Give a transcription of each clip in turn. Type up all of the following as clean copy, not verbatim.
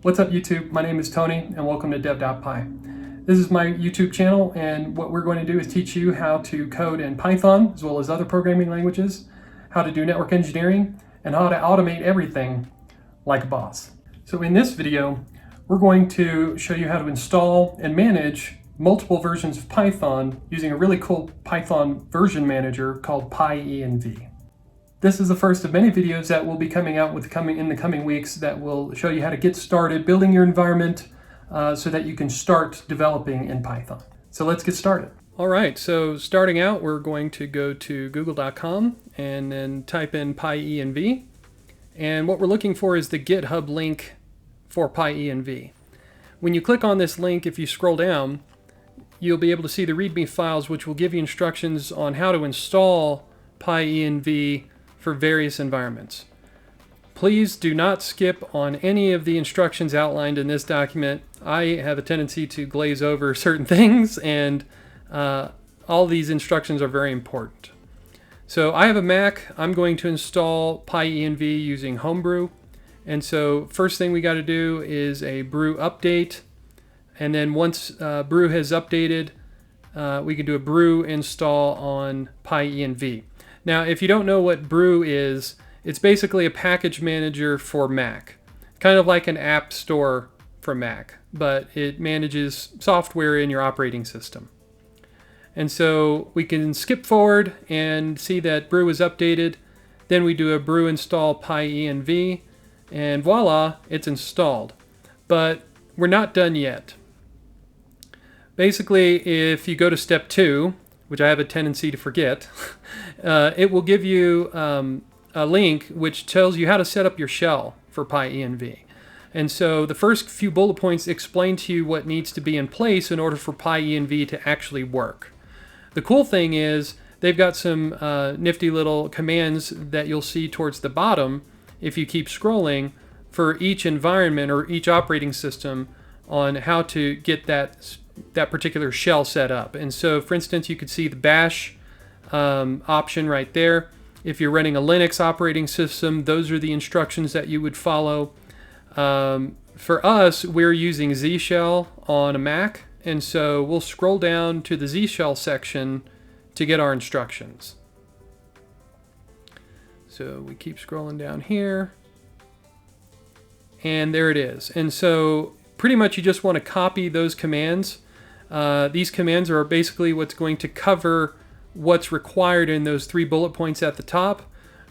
What's up YouTube? My name is Tony and welcome to dev.py. This is my YouTube channel, and what we're going to do is teach you how to code in Python as well as other programming languages, how to do network engineering, and how to automate everything like a boss. So in this video, we're going to show you how to install and manage multiple versions of Python using a really cool Python version manager called PyEnv. This is the first of many videos that will be coming out in the coming weeks that will show you how to get started building your environment so that you can start developing in Python. So let's get started. All right, so starting out, we're going to go to google.com and then type in PyEnv. And what we're looking for is the GitHub link for PyEnv. When you click on this link, if you scroll down, you'll be able to see the README files, which will give you instructions on how to install PyEnv for various environments. Please do not skip on any of the instructions outlined in this document. I have a tendency to glaze over certain things, and all these instructions are very important. So I have a Mac. I'm going to install PyEnv using Homebrew. And so first thing we got to do is a brew update. And then once brew has updated, we can do a brew install on PyEnv. Now, if you don't know what brew is, it's basically a package manager for Mac. Kind of like an app store for Mac, but it manages software in your operating system. And so we can skip forward and see that brew is updated. Then we do a brew install PyEnv, and voila, it's installed. But we're not done yet. Basically, if you go to step 2, which I have a tendency to forget, it will give you a link which tells you how to set up your shell for PyEnv. And so the first few bullet points explain to you what needs to be in place in order for PyEnv to actually work. The cool thing is they've got some nifty little commands that you'll see towards the bottom if you keep scrolling for each environment or each operating system on how to get that particular shell set up. And so, for instance, you could see the bash option right there. If you're running a Linux operating system, those are the instructions that you would follow. For us, we're using Z shell on a Mac, and so we'll scroll down to the Z shell section to get our instructions. So we keep scrolling down here, and there it is. And so pretty much you just want to copy those commands. These commands are basically what's going to cover what's required in those 3 bullet points at the top.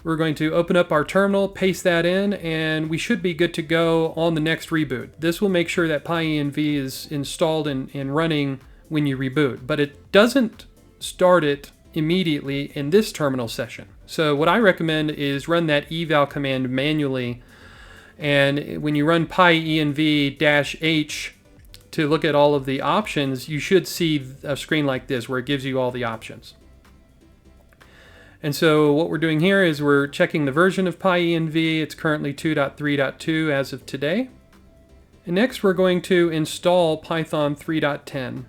We're going to open up our terminal, paste that in, and we should be good to go on the next reboot. This will make sure that PyEnv is installed and running when you reboot, but it doesn't start it immediately in this terminal session. So what I recommend is run that eval command manually, and when you run PyEnv-H to look at all of the options, you should see a screen like this where it gives you all the options. And so what we're doing here is we're checking the version of PyEnv. It's currently 2.3.2 as of today. And next we're going to install Python 3.10.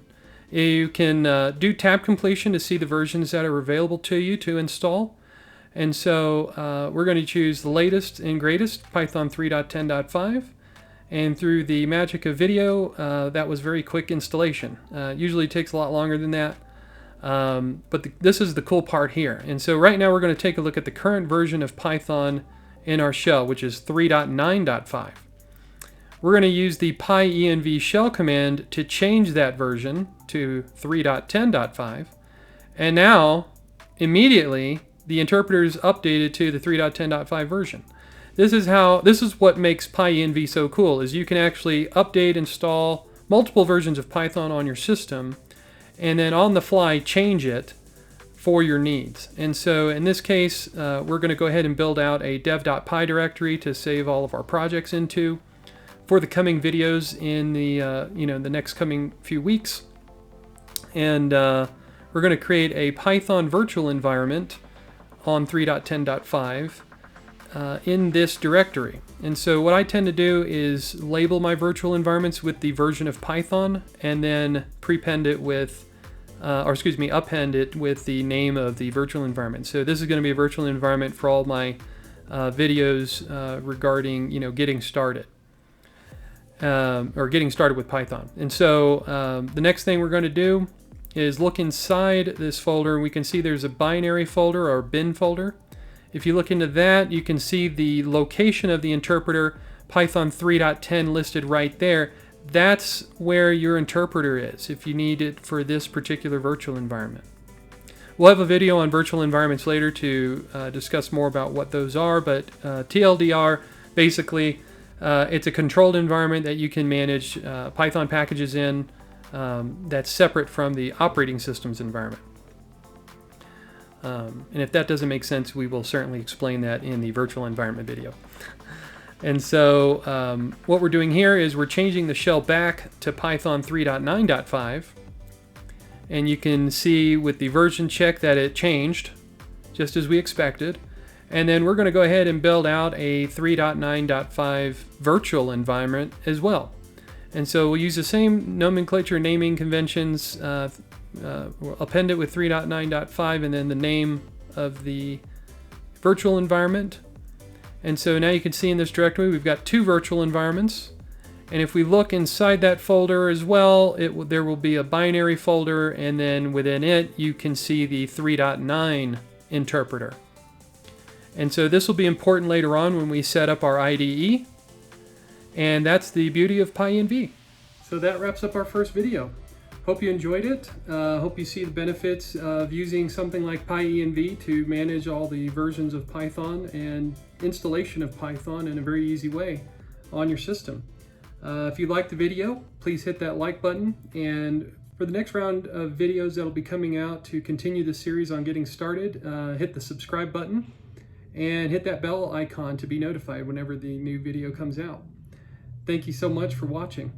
You can do tab completion to see the versions that are available to you to install. And so we're going to choose the latest and greatest, Python 3.10.5. And through the magic of video, that was very quick installation. Usually takes a lot longer than that. But this is the cool part here. And so right now we're going to take a look at the current version of Python in our shell, which is 3.9.5. We're going to use the PyEnv shell command to change that version to 3.10.5. And now, immediately, the interpreter is updated to the 3.10.5 version. This is what makes PyEnv so cool, is you can actually update, install multiple versions of Python on your system, and then on the fly change it for your needs. And so in this case, we're going to go ahead and build out a dev.py directory to save all of our projects into for the coming videos in the next coming few weeks. And we're going to create a Python virtual environment on 3.10.5 in this directory. And so what I tend to do is label my virtual environments with the version of Python and then append it with the name of the virtual environment. So this is going to be a virtual environment for all my videos regarding getting started. or getting started with Python. And so the next thing we're going to do is look inside this folder. We can see there's a binary folder or bin folder. If you look into that, you can see the location of the interpreter, Python 3.10 listed right there. That's where your interpreter is if you need it for this particular virtual environment. We'll have a video on virtual environments later to discuss more about what those are, but TLDR, basically, it's a controlled environment that you can manage Python packages in that's separate from the operating system's environment. And if that doesn't make sense, we will certainly explain that in the virtual environment video. And so what we're doing here is we're changing the shell back to Python 3.9.5. And you can see with the version check that it changed, just as we expected. And then we're going to go ahead and build out a 3.9.5 virtual environment as well. And so we'll use the same nomenclature naming conventions, we'll append it with 3.9.5 and then the name of the virtual environment. And so now you can see in this directory we've got two virtual environments. And if we look inside that folder as well, there will be a binary folder, and then within it you can see the 3.9 interpreter. And so this will be important later on when we set up our IDE. And that's the beauty of PyEnv. So that wraps up our first video. Hope you enjoyed it. Hope you see the benefits of using something like PyEnv to manage all the versions of Python and installation of Python in a very easy way on your system. If you liked the video, please hit that like button. And for the next round of videos that'll be coming out to continue the series on getting started, hit the subscribe button and hit that bell icon to be notified whenever the new video comes out. Thank you so much for watching.